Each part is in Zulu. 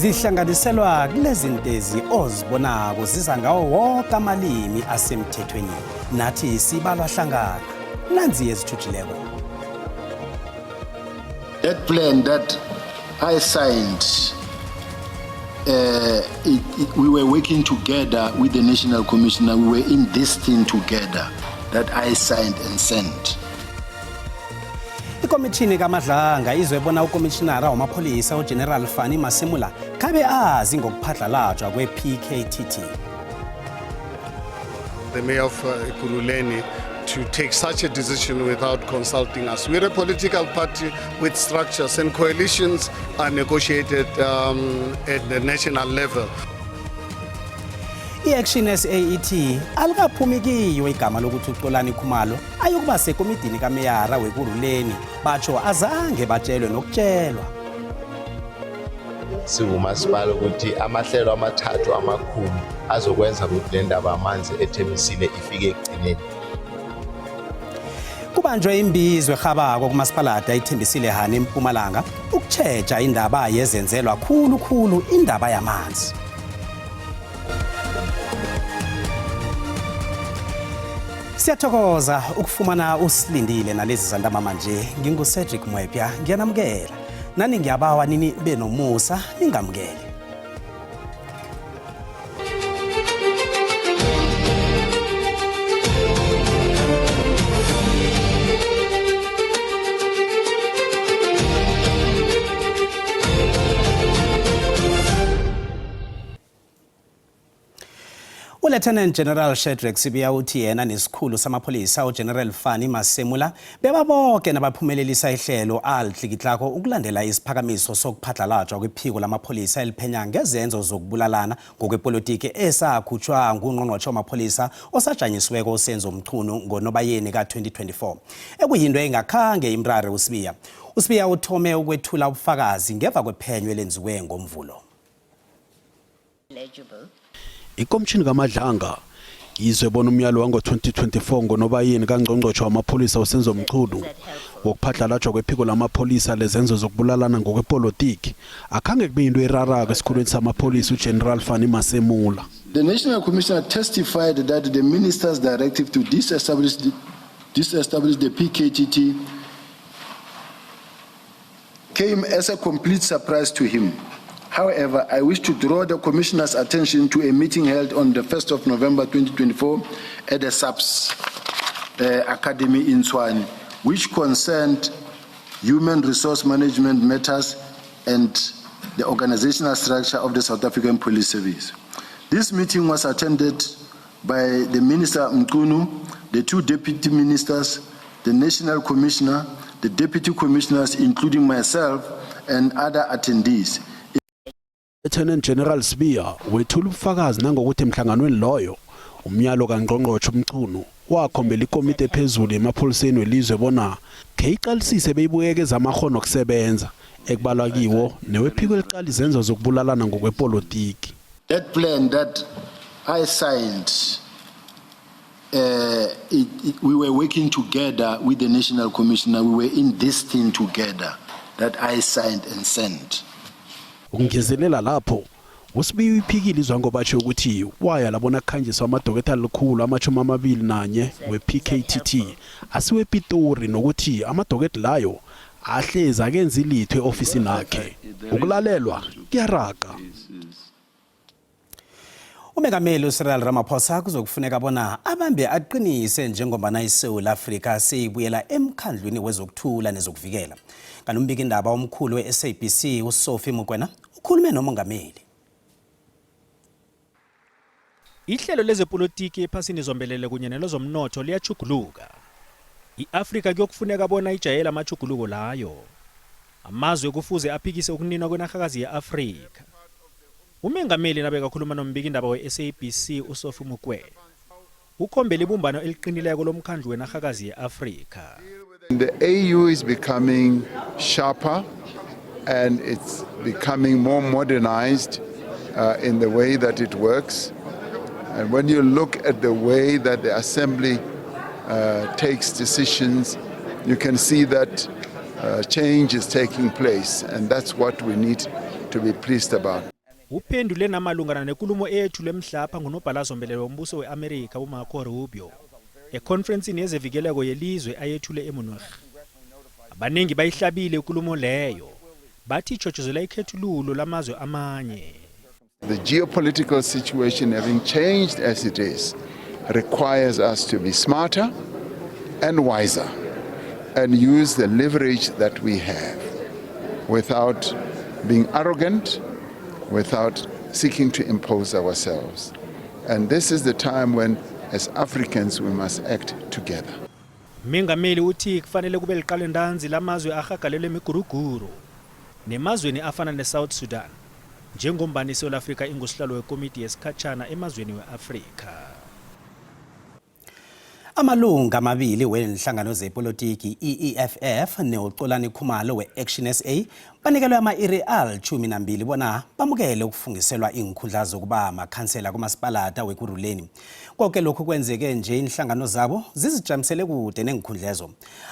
zihlanganiselwa kulezi ntezi ozibonako ziza ngawo wonke amalimi asemthethweni nathi sibalwa hlangana nanzi ezithujileko. That plan that I signed, we were working together with the National Commissioner. We were in this thing together that I signed and sent. Ikomishini kaMadlanga izwebona ukomishinara wamapholisa uGeneral Fani Masemula kabe azi ngokuphatlalajwa kwe-PKTT. The mayor of Ekurhuleni to take such a decision without consulting us. We're a political party with structures, and coalitions are negotiated at the national level. I-Action SAET alikaphumikiyo igama lokuthi uXolani Khumalo ayokuba sekomidini kameyara weKurhuleni batsho azange batshelwe nokutshelwa. Singumasipala ukuthi amahlelo amathathu amakhulu azokwenza ukuthi le ndaba amanzi eThemisile ifike ekugcineni. Kubanjwe imbizwe rhabako kumasipalada iThembisile Hani eMpumalanga ukutsheja indaba yezenzelwa khulu indaba yamanzi. Siyathokoza ukufumana usilindile nalezi zandama nje. NginguCedric Mwepya, ngiyanamukela. Nani ngiyabawa nini benomusa ningamukele. Lieutenant General Shadrack Sibiya uthi yena nesikhulu samapholisa uGeneral Fani Masemula bebaboke nabaphumelelisa ihlelo alihlikihlako ukulandela isiphakamiso sokuphatlalajwa kwephiko lamapholisa eliphenya ngezenzo zokubulalana ngokwepolitiki esakhutshwa ngungqongqotjhe wamapholisa osajanyisiweko uSenzo Mchunu ngoNobayeni ka-2024 ekuyinto engakhange imrare uSibiya. uSibiya uthome ukwethula ubufakazi ngeva kwephenyo elenziwe ngomvulo. Ikomishini kaMadlanga izwebona umyalo wango-2024 ngoNobayeni kaNgqongqotjhe wamapholisa uSenzo Mchunu wokuphatlalajwa kwephiko lamapholisa lezenzo zokubulalana ngokwepolitiki akhange kube into erarako esikhulwini samapholisa uGeneral Fani Masemula. The National Commissioner testified that the minister's directive to disestablish the PKTT came as a complete surprise to him. However, I wish to draw the Commissioner's attention to a meeting held on the 1st of November 2024 at the SAPS Academy in Tshwane, which concerned human resource management matters and the organizational structure of the South African Police Service. This meeting was attended by the Minister Mchunu, the two deputy ministers, the National Commissioner, the deputy commissioners, including myself, and other attendees. Lieutenant General Sibiya wethula ubufakazi nangokuthi emhlanganweni loyo umyalo kaNgqongqotjhe uMchunu wakhombela ikomite ephezulu emapholiseni welizwe bona keyiqalisise beyibuyekeza amakhono okusebenza ekubalwa kiwo newephiko eliqala izenzo zokubulalana ngokwepolitiki. That plan that I signed, we were working together with the National Commissioner. We were in this thing together that I signed and sent. Ungezelela lapho uSibiya iphikile izwango batsho ukuthi waya labona khanjiswa amadokotela likhulu ama-21 we-PKTT asiwe ePitori nokuthi amadokotela layo ahlezi akenza ilitho eofisini yakhe ukulalelwa kuyaraga. Umengameli uCyril Ramaphosa kuzokufuneka bona abambe aqinise njengoba iSouth Africa seyibuyela emkhandlwini wezokuthula nezokuvikela. Kanumbiki indaba omkhulu we-SABC uSophie Mokoena ukhulume nomongameli. Ihlelo lezepolitiki ephasini zombelele kunye nelozomnotho liyachuguluka. iAfrika kuyokufuneka bona ijayela amachuguluko layo. Amazwe kufuze aphikise ukuninwa kwenarhakazi yeAfrika. Umengameli nabe kakhuluma nombiki indaba we-SABC uSophie Mokoena ukhombela ibumbano eliqinileko lomkhandlu wenarhakazi yeAfrika. The AU is becoming sharper and it's becoming more modernized in the way that it works. And when you look at the way that the Assembly takes decisions, you can see that change is taking place, and that's what we need to be pleased about. uphendule namalungana nenkulumo eyethulwe mhlapha ngunobhalazombelelo wombuso we-Amerika uMarco Rubio econferencini yezevikeleko yelizwe ayethule eMunich. Abaningi bayihlabile inkulumo leyo bathi ichotshozela ikhethululo lamazwe amanye. The geopolitical situation having changed as it is requires us to be smarter and wiser and use the leverage that we have without being arrogant, without seeking to impose ourselves. And this is the time when, as Africans, we must act together. Mengameli uthi kufanele kube liqale ndanzi lamazwe ahagalelwe emiguruguru nemazweni afana neSouth Sudan njengombani iSouth Africa ingusihlalo wekomiti yesikhatshana emazweni weAfrika. Amalunga amabili wenhlangano zepolitiki iEFF neUxolani Khumalo weAction SA banikelwe ama-iri ali-12 bona bamukele ukufungiselwa inkhundla zokuba amakhansela kumasipalata weKuruleni. Konke lokhu kwenzeke nje inhlangano zabo zizijamisele kude nengikhundlezo.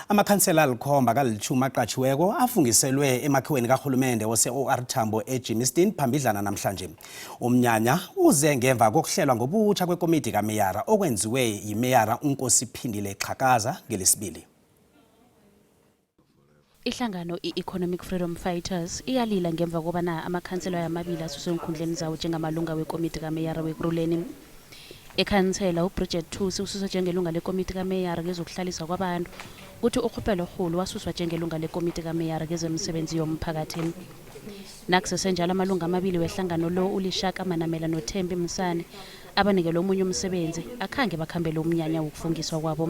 Amakhansela alikhomba kali-10 aqatshiweko afungiselwe emakhiweni kahulumende ose-OR Tambo eGermiston phambidlana namhlanje. Umnyanya uze ngemva kokuhlelwa ngobutsha kwekomiti kaMeyara okwenziwe yiMeyara uNkosiphindile Xhakaza ngelesibili. Ihlangano i-Economic Freedom Fighters iyalila ngemva kobana amakhansela amabili asuswe enkhundleni zawo njengamalunga wekomiti kaMeyara weKuruleni. Ekhansela uBridget Thusi ususwa njengelunga lekomiti kaMeyara kezokuhlaliswa kwabantu, kuthi uKhupelo Khulu wasuswa njengelunga lekomiti kaMeyara kezemisebenzi yomphakathi. Nakusesenjalo amalunga amabili wehlangano lo uLishaka Manamela noThembi Msane abanikelwe omunye umsebenzi akhange bakhambele umnyanya wokufungiswa kwabo.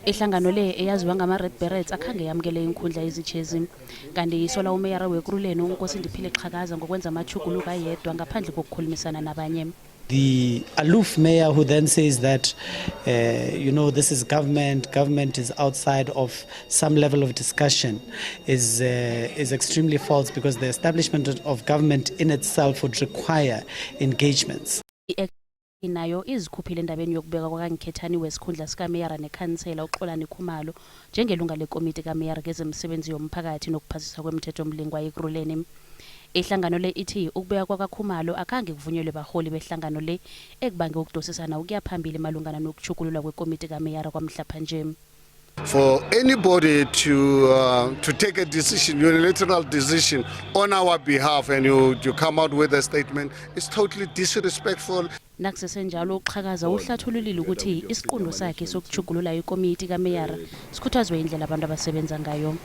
Ihlangano le eyaziwa ngama-Red Berets akhange yamukele inkhundla yezitshezi kanti isola uMeyara weKuruleni uNkosindiphile Xhakaza ngokwenza amachuguluko ayedwa ngaphandle kokukhulumisana nabanye. The aloof mayor who then says that, this is government is outside of some level of discussion is extremely false, because the establishment of government in itself would require engagements. Inayo izikhuphile endabeni yokubeka kwaNkhethani wesikhundla sikaMeyara nekhansela uXolani Khumalo njengelunga lekomiti kaMeyara kezemisebenzi yomphakathi nokuphasiswa kwemthetho omlingwa eKuruleni. Ihlangano le ithi ukubeka kwaKhumalo akhange kuvunyelwe baholi behlangano le ekubange ukudosisana ukuya phambili malungana nokuchukululwa kwekomiti kaMeyara kwamhlapha nje. For anybody to take a decision, unilateral decision on our behalf, and you come out with a statement, it's totally disrespectful. Nakusesenjalo uXhakaza uhlathululile ukuthi isiqundo sakhe sokuchugulula ikomiti kaMeyara sikhuthazwe indlela abantu abasebenza ngayo.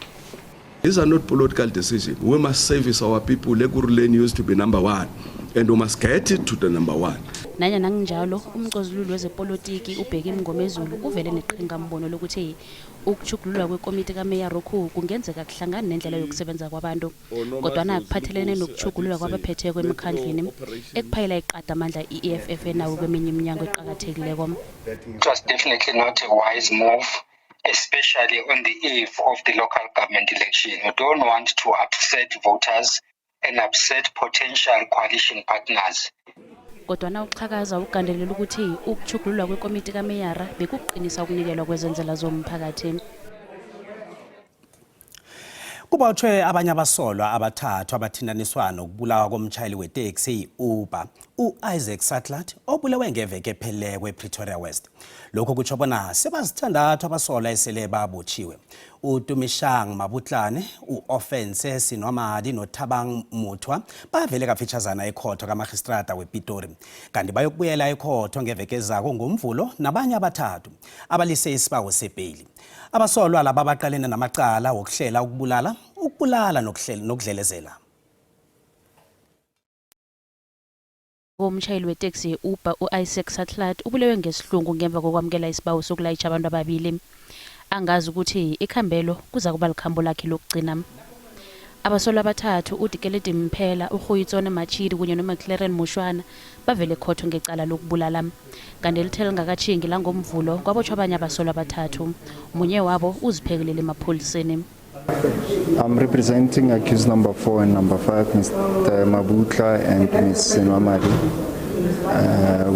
These are not political decisions. We must service our people. Ekuruleni used to be number 1, and we must get it to the number 1. Nanya nanginjalo umcozululo wezepolitiki uBheki Mngomezulu uvele neqhinga mbono lokuthi ukuchugululwa kwekomiti kaMeyara kungenzeka kuhlangana nendlela yokusebenza kwabantu, kodwa nakuphathelene nokuchugululwa kwabaphethe kwemikhandlini ekuphayela iqada amandla iEFF nawo kweminye iminyango eqhakathekileko. It was definitely not a wise move, especially on the eve of the local government election. We don't want to upset voters and upset potential coalition partners. Kodwa na uXhakaza ugandelela ukuthi ukuchugululwa kwekomiti kaMeyara bekuqinisa ukunikelwa kwezenzela zomphakathi. Kubotshwe abanye abasolwa abathathu abathindaniswa nokubulawa komtshayeli weteksi Uber uIsaac Satlat obulewe ngeveke ephele kwePretoria West. Lokho kutsho bona sebazithandathu abasolwa esele babotshiwe. uTumishang Mabutlane, uOffense Sinomadi noThabang Muthwa bavele kafitshazana ekhotho kamagistrata wePitori. Kanti bayokubuyela ekhotho ngeveke ezako ngoMvulo nabanye abathathu abalise isibawo sebheli. Abasolwa laba baqalene namacala wokuhlela ukubulala nokudlelezela. Umshayeli weteksi Uber uIsaac Satlat ubulewe ngesihlungu ngemva kokwamukela isibawo sokulayitsha abantu ababili. Angazi ukuthi ikhambelo kuza kuba likhambo lakhe lokugcina. Abasolwa abathathu uDikeledi Mphela, uGoyitsone Machiri kunye noMcLaren Mushwana bavele ekhotho ngecala lokubulala. Kanti elithele ngakachingi la ngoMvulo kwabotshwa abanye abasolwa abathathu. Munye wabo uziphekelele emapholiseni. I'm representing accused number 4 and number 5, Mr. Mabutla and Ms. Senwamadi.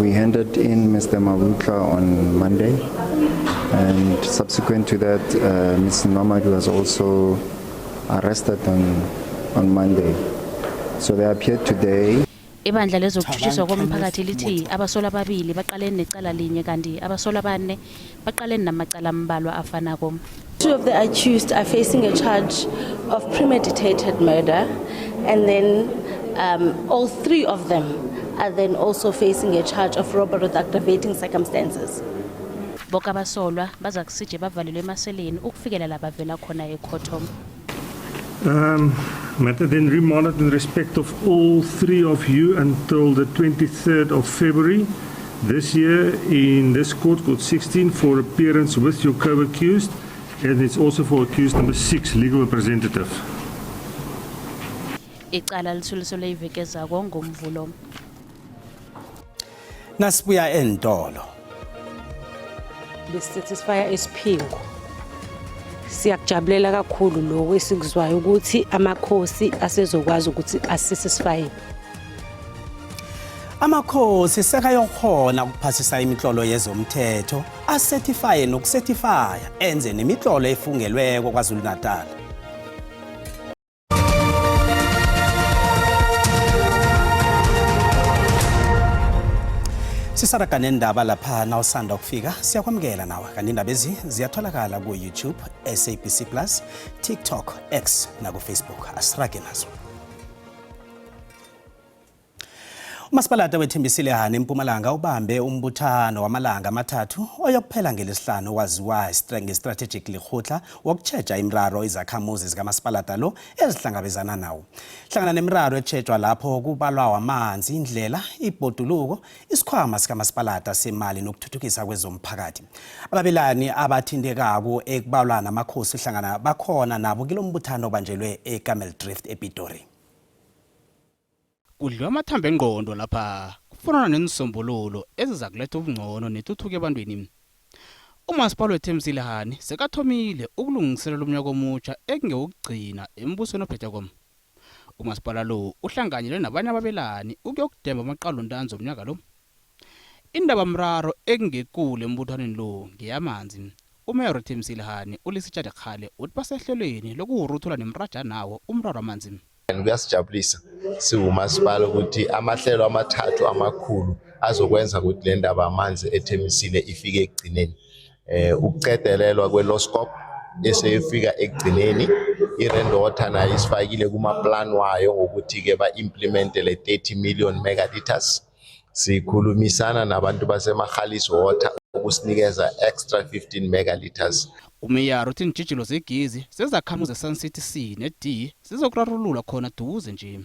We handed in Mr. Mabutla on Monday, and subsequent to that, Ms. Senwamadi was also arrested on Monday. So they appeared today. Ibandla lezokuthuthukiswa komphakathi lithi abasolwa ababili baqalene necala linye kanti abasolwa abane baqalene namacala ambalwa afanako. 2 of the accused are facing a charge of premeditated murder, and then all 3 of them are then also facing a charge of robbery with aggravating circumstances. Bonke abasolwa baza kusije bavalelwe emaseleni ukufikela la bavela khona ekhotho. Matter then remanded in respect of all 3 of you until the 23rd of February this year in this court 16, for appearance with your co-accused, and it's also for accused number 6, legal representative. Icala lisuliselwe iveke ezako ngoMvulo. Nasibuya entolo. Besisatisfya Isiphingo. Siyakujabulela kakhulu lokho esikuzwayo ukuthi amakhosi asezokwazi ukuthi asatisfy. Amakhosi sekayokhona ukuphasisa imitlolo yezomthetho, acertify nokucertify enze nemitlolo efungelweko KwaZulu-Natal. Sisaraga nendaba lapha nawusanda ukufika siyakwamukela nawe kanti indaba ezi ziyatholakala ku YouTube, SABC Plus, TikTok, X na ku Facebook. Asirage nazo. Umasipalata wethembisile Hane eMpumalanga ubambe umbuthano wamalanga amathathu oyokuphela ngelesihlanu waziwa ngestrategic likhutla wokutjheja imraro izakhamuzi zikamasipalata lo ezihlangabezana nawo. Hlangana nemraro etshejwa lapho kubalwa amanzi, indlela, ibhoduluko, isikhwama sikamasipalata semali nokuthuthukisa kwezomphakathi. Ababelani abathindekako ekubalwa namakhosi hlangana bakhona nabo kilombuthano obanjelwe eCamel Drift ePitori. Kudliwa amathambo engqondo lapha kufanana nenisombululo eziza kuletha ubungcono netuthuko ebantwini. Umasipala wethembisile Hane sekathomile ukulungiselela umnyaka omutsha ekungewukugcina embusweni ophetheko. Umasipala lo uhlanganyele nabanye ababelani ukuyokudemba amaqalontanzi omnyaka lo. Indaba mraro ekungekule embuthaneni lo ngeyamanzi. Umayor wethembisile Hane uLisitshade Khale uthi basehlelweni lokuwuruthula nemraja nawo umraro wamanzi. Kuyasijabulisa siwumasipala ukuthi amahlelo amathathu amakhulu azokwenza ukuthi le ndaba amanzi eThemisile ifike ekugcineni. Ukucedelelwa kweLoscop eseyifika ekugcineni, iRand Water nayo isifakile kuma-plan wayo ngokuthi ke ba-implement le 30 million megaliters. Sikhulumisana nabantu baseMagalies Water ukusinikeza extra 15 megaliters. Umeya uthi intshijilo zegezi sezakhamuzi zeSun City C ne-D sizokurarulula khona duze nje.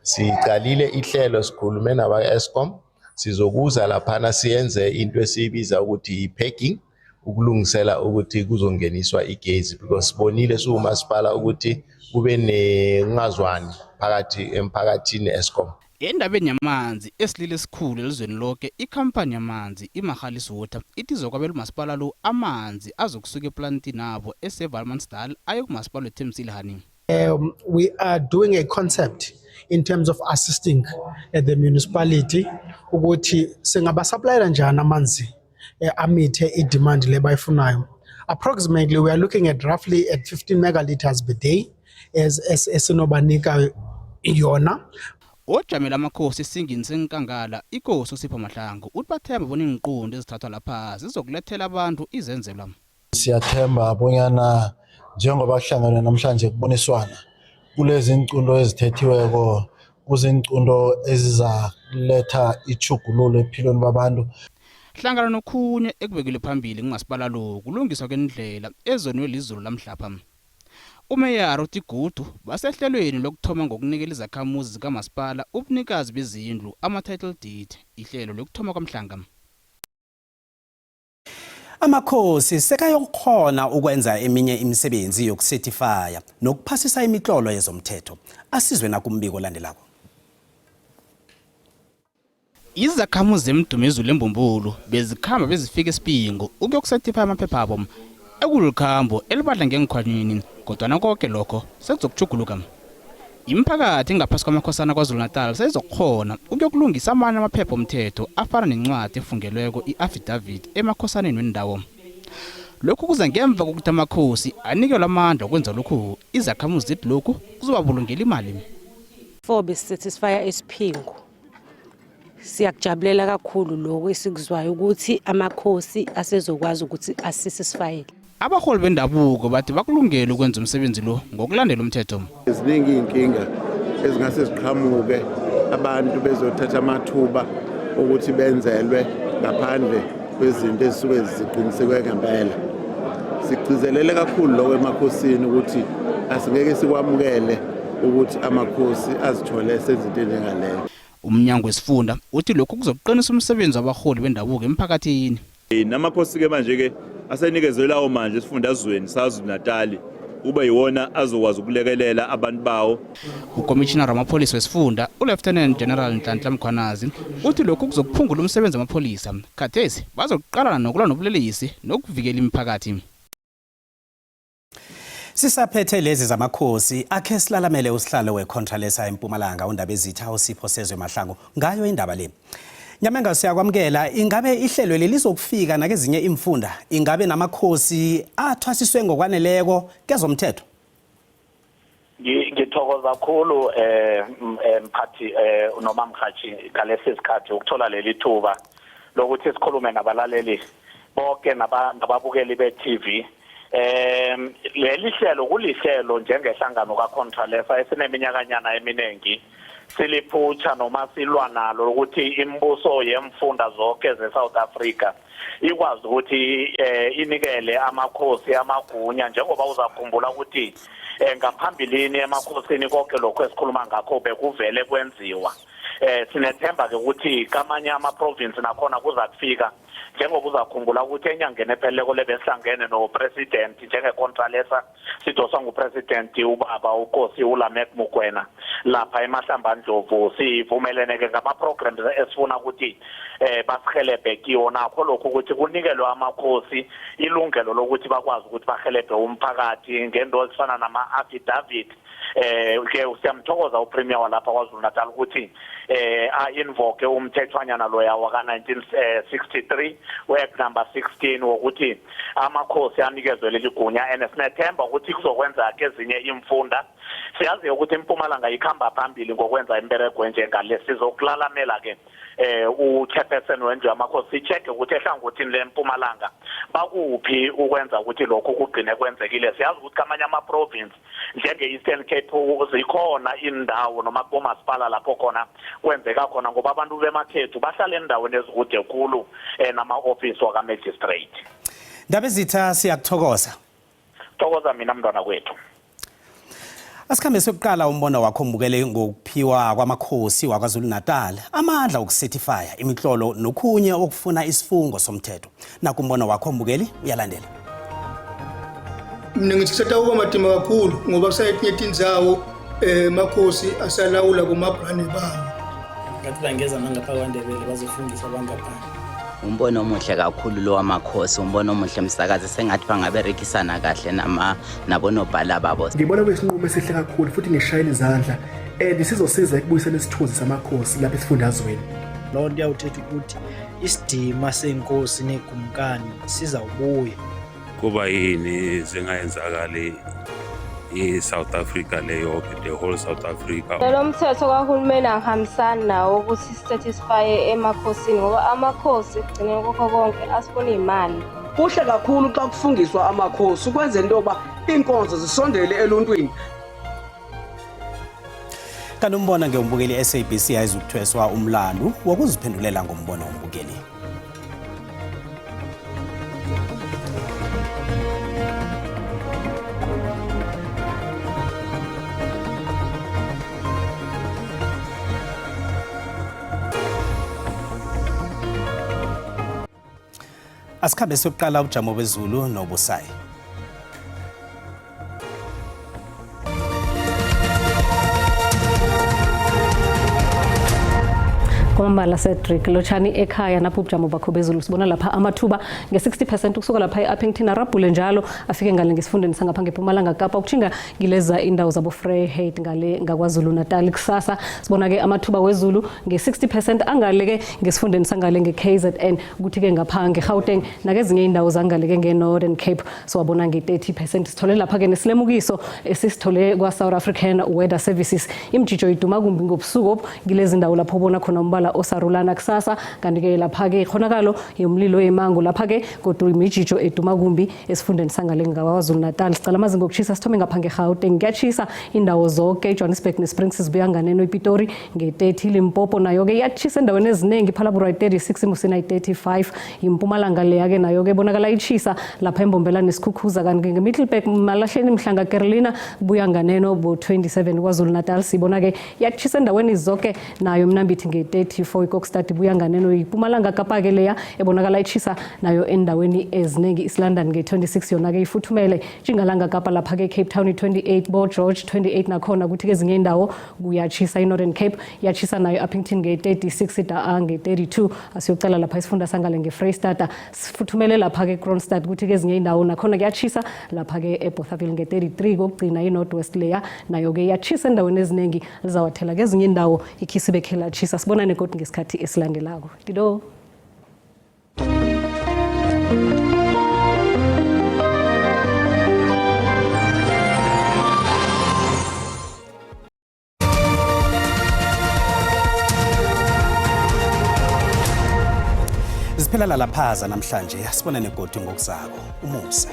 Siqalile ihlelo sikhulume naba-Eskom, sizokuza laphana siyenze into esiyibiza ukuthi i-pegging ukulungisela ukuthi kuzongeniswa igezi, because sibonile siwumasipala ukuthi kube nengazwani phakathi emphakathini Eskom. Endabeni yamanzi esilile esikhulu elizweni lonke, ikhampani yamanzi iMagalies Water ithi izokwabela umasipala lo amanzi azokusuka eplantini abo eseValmansdal aye kumasipala wethembisile Hane. We are doing a concept in terms of assisting the municipality ukuthi singabasuppliera njani amanzi amithe idemand lebayifunayo. Approximately we are looking at roughly at 15 megaliters per day as esinobanika yona. Ojamela amakhosi esingini senkangala ikosi uSipho Mahlangu uthi bathemba bona inqondo ezithathwa lapha zizokulethela abantu izenzelwa. Siyathemba bonyana njengoba kuhlangana namhlanje kuboniswana kulezi incundo ezithethiweko kuzincundo eziza kuletha ichugululo ephilweni babantu. Hlangana nokhunye ekubekile phambili ngumasipala lo kulungiswa kwendlela ezoniwe lizulu lamhlapha. Umeya uthi Gudu basehlelweni lokuthoma ngokunikela izakhamuzi zikamasipala ubunikazi bezindlu ama-title deed ihlelo lokuthoma kwamhlanga. Amakhosi sekayokhona ukwenza eminye imisebenzi yokucertifya nokuphasisa imitlolo yezomthetho. Asizwe nakumbiko olandelako. Izakhamuzi zemdumezulu embumbulu bezikhamba bezifika esipingo ukuyokucertifya amaphepha abo ekulukhambo elibadla ngengikhwanini. Kodwa konke lokho sekuzokuchuguluka. Imphakathi ngaphasi kwamakhosana KwaZulu-Natal seyizokhona ukuyokulungisa amanye amaphepha omthetho afana nencwadi efungelweko i-affidavit emakhosaneni wendawo. Lokhu kuza ngemva kokuthi amakhosi anikelwe amandla okwenza lokhu izakhamuzi zithi lokhu kuzobabulungela imali. For besisatisfya Isiphingo siyakujabulela kakhulu lokho esikuzwayo ukuthi amakhosi asezokwazi ukuthi asisifayile. Abaholi bendabuko bathi bakulungela ukwenza umsebenzi lo ngokulandela umthetho. Eziningi inkinga ezingase ziqhamuke abantu bezothatha amathuba ukuthi benzelwe ngaphandle kwezinto ezisuke ziqinisekwe ngempela. Sigcizelele kakhulu lokho emakhosini ukuthi asingeke sikwamukele ukuthi amakhosi azithole senza into njengaleyo. Umnyango wesifunda uthi lokhu kuzoqinisa umsebenzi wabaholi bendabuko emphakathini. Namakhosi ke manje ke asenikezelwa manje esifundazweni saZulu-Natal kube yiwona azokwazi ukulekelela abantu bawo. Ucommissioner wamapholisa wesifunda uLieutenant General Nhlanhla Mkhwanazi uthi lokhu kuzokuphungula umsebenzi wamapholisa. Khathesi bazokuqala nokulwa nobulelesi nokuvikela imiphakathi. Sisaphethe lezi zamakhosi akhe silalamele usihlalo weContralesa eMpumalanga uNdabezitha uSipho Sezwe Mahlangu ngayo indaba le. Nyamenga siyakwamukela, ingabe ihlelo lelizokufika nakezinye imfunda, ingabe namakhosi athwasiswe ngokwaneleko kezomthetho? Ngithokoza kakhulu mphathi noma mkhathi ngalesi sikhathi ukuthola leli thuba lokuthi sikhulume nabalaleli bonke nababukeli be-TV. Leli hlelo kulihlelo njengehlangano kaContralesa esineminyakanyana eminingi siliphutsha noma silwa nalo ukuthi imibuso yemfunda zonke ze-South Africa ikwazi ukuthi inikele amakhosi amagunya njengoba uzakhumbula ukuthi ngaphambilini emakhosini konke lokho esikhuluma ngakho bekuvele kwenziwa. Sinethemba ke ukuthi kamanye ama-province nakhona kuza kufika njengoba uzakhumbula ukuthi enyangeni epheleleko lebesihlangene no-president njenge-Contralesa sidoswa ngupresident ubaba uNkosi uLamek Mokoena lapha eMahlambandlovu. Sivumelene-ke ngama-programs esifuna ukuthi basihelebhe kiwo nakho lokhu ukuthi kunikelwe amakhosi ilungelo lokuthi bakwazi ukuthi bahelebhe umphakathi ngento ezifana nama-affidavit. Ke siyamthokoza uPremier walapha kwaZulu-Natal ukuthi a-invoke umthethwanyana loya waka-1963 we-Act number 16 wokuthi amakhosi anikezwe leli gunya and sinethemba ukuthi kuzokwenza kezinye imfunda. Siyazi ukuthi iMpumalanga ikhamba phambili ngokwenza imberego njengale. Sizokulalamela ke uchairperson wenje amakhosi sicheke ukuthi ehlangothini leMpumalanga bakuphi ukwenza ukuthi lokho kugcine kwenzekile. Siyazi ukuthi kamanye ama-province njenge-Eastern Cape zikhona indawo noma kumasipala lapho khona kwenzeka khona ngoba abantu bemakhethu bahlala endaweni ezikude khulu nama-office waka-magistrate. Ndabezitha siyakuthokoza. Thokoza mina mntwana kwethu. Asikhambe sokuqala umbono wakho mbukele ngokuphiwa kwamakhosi waKwaZulu-Natal amandla okucertifya imihlolo nokhunye okufuna isifungo somthetho. Naku umbono wakho mbukeli uyalandela. Mina ngithi kusatawuba madima kakhulu ngoba kusayetinye tindzawo makhosi asalawula kumabrane bawo. Ngathi bangeza nangapha kwaNdebele bazofundisa abangaphandle. Umbono omuhle kakhulu lo wamakhosi, umbono omuhle msakazi sengathi bangaberekisana kahle nabonobhala babo. Ngibona kwesinqumo esihle kakhulu futhi ngishayela izandla sizosiza ekubuyiseni isithunzi samakhosi lapha esifundazweni. Lo nto yawuthetha ukuthi isidima senkosi negumkani sizawubuya. Kuba yini zingayenzakali i-South Africa leyo, the whole South Africa. Lo mthetho kahulumeni angihambisani nawo ukuthi satisfy emakhosini ngoba amakhosi kugcine kokho konke asifuna imali. Kuhle kakhulu xa kufundiswa amakhosi ukwenza into yoba inkonzo zisondele eluntwini. Kanti umbona ngeumbukeli SABC ayizukuthweswa umlando wokuziphendulela ngombono umbukeli. Asikhambe sokuqala ujamo bezulu nobusayi. Kwamambala Cedric Lochani ekhaya napho ubujamo bakho bezulu sibona lapha amathuba nge-60% ukusuka lapha e-Appington arabhule njalo afike ngale ngesifundeni sangapha ngeMpumalanga Kapa ukuchinga ngileza indawo zabo Vryheid ngale ngakwaZulu Natal. Kusasa sibona ke amathuba wezulu nge-60% angale ke ngesifundeni sangale nge-KZN ukuthi ke ngapha ngeGauteng nakezinye indawo zangale ke nge-Northern Cape siwabona nge-30%. Sithole lapha ke nesilemukiso esisithole kwa South African Weather Services imjijo iduma kumbi ngobusuku ngilezi indawo lapho ubona khona umbala osarulana kusasa kanti-ke lapha-ke ikhonakalo yomlilo yemango lapha-ke kodwa imijijo eduma kumbi esifundeni sangale ngakwaZulu Natal. Sicala amazinga okushisa sithome ngapha nge-Gauteng kuyatshisa indawo zonke iJohannesburg neSprings zibuya nganeno iPitori nge-30 Limpopo nayo-ke iyatshisa endaweni eziningi iPhalaborwa 36 iMusina 35 impumalanga leya-ke nayo-ke bonakala itshisa lapha embombela nesikhukhuza kanti nge-Middleburg Malahleni Mhlanga Carolina buya nganeno bo-27 KwaZulu Natal sibona-ke yatshisa endaweni zonke nayo Mnambithi nge-34 iKokstad buya nganeno iPumalanga Kapa-ke leya ebonakala itshisa nayo endaweni eziningi East-London nge-26 yona-ke ifuthumele Ntshingalanga Kapa lapha-ke Cape Town 28 Bo George 28 nakhona kuthi kezinye indawo kuyatshisa iNorthern Cape yatshisa nayo Upington nge-36 iDaa nge-32 asiyocela lapha isifunda sangale nge-Freystata sifuthumele lapha-ke Kroonstad kuthi kezinye indawo nakhona kuyatshisa lapha-ke eBothaville nge-33 kokugcina iNorthwest leya nayo-ke yatshisa endaweni eziningi lizawathela kezinye indawo ikhisibe khelatshisa sibonane kodwa ngesikhathi esilandelako Dido. Siphelela laphaza namhlanje sibonane kodwa ngokusako umusa